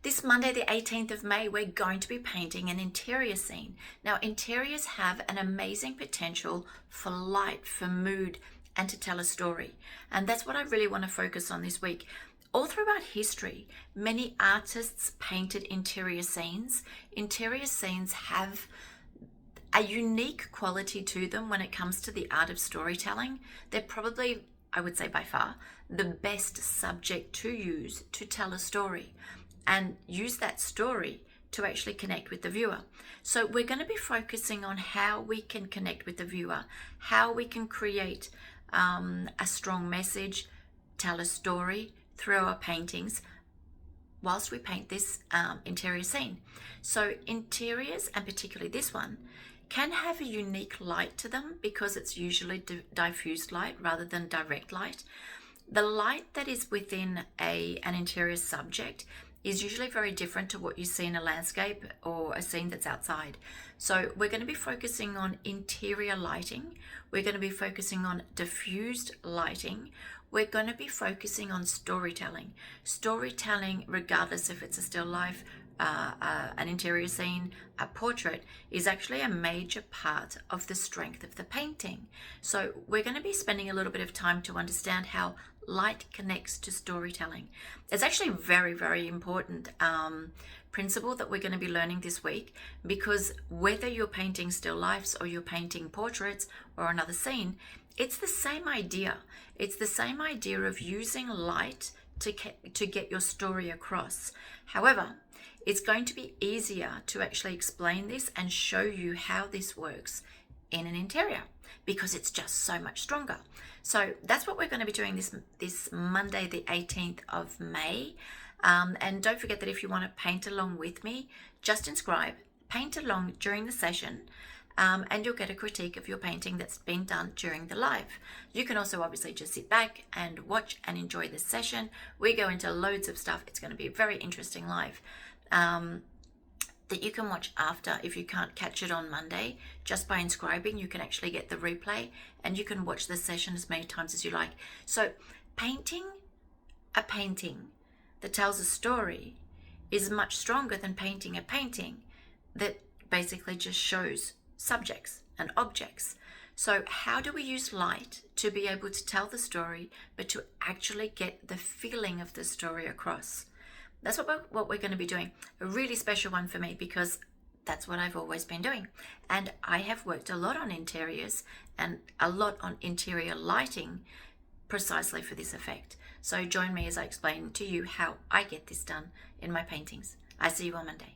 This Monday, the 18th of May, we're going to be painting an interior scene. Now, interiors have an amazing potential for light, for mood, and to tell a story. And that's what I really want to focus on this week. All throughout history, many artists painted interior scenes. Interior scenes have a unique quality to them when it comes to the art of storytelling. They're probably, I would say by far, the best subject to use to tell a story and use that story to actually connect with the viewer. So we're going to be focusing on how we can connect with the viewer, how we can create a strong message, tell a story through our paintings whilst we paint this interior scene. So interiors, and particularly this one, can have a unique light to them because it's usually diffused light rather than direct light. The light that is within an interior subject is usually very different to what you see in a landscape or a scene that's outside. So we're going to be focusing on interior lighting. We're going to be focusing on diffused lighting. We're going to be focusing on storytelling. Storytelling, regardless if it's a still life, an interior scene, a portrait, is actually a major part of the strength of the painting. So we're going to be spending a little bit of time to understand how light connects to storytelling. It's actually a very, very important principle that we're going to be learning this week, because whether you're painting still lifes or you're painting portraits or another scene, it's the same idea. It's the same idea of using light to get your story across. However, it's going to be easier to actually explain this and show you how this works in an interior because it's just so much stronger. So that's what we're going to be doing this Monday, the 18th of May. And don't forget that if you want to paint along with me, just inscribe, paint along during the session, and you'll get a critique of your painting that's been done during the live. You can also obviously just sit back and watch and enjoy this session. We go into loads of stuff. It's going to be a very interesting live that you can watch after. If you can't catch it on Monday, just by inscribing, you can actually get the replay and you can watch the session as many times as you like. So painting a painting that tells a story is much stronger than painting a painting that basically just shows subjects and objects. So how do we use light to be able to tell the story, but to actually get the feeling of the story across? That's what we're going to be doing. A really special one for me because that's what I've always been doing. And I have worked a lot on interiors and a lot on interior lighting precisely for this effect. So join me as I explain to you how I get this done in my paintings. I see you on Monday.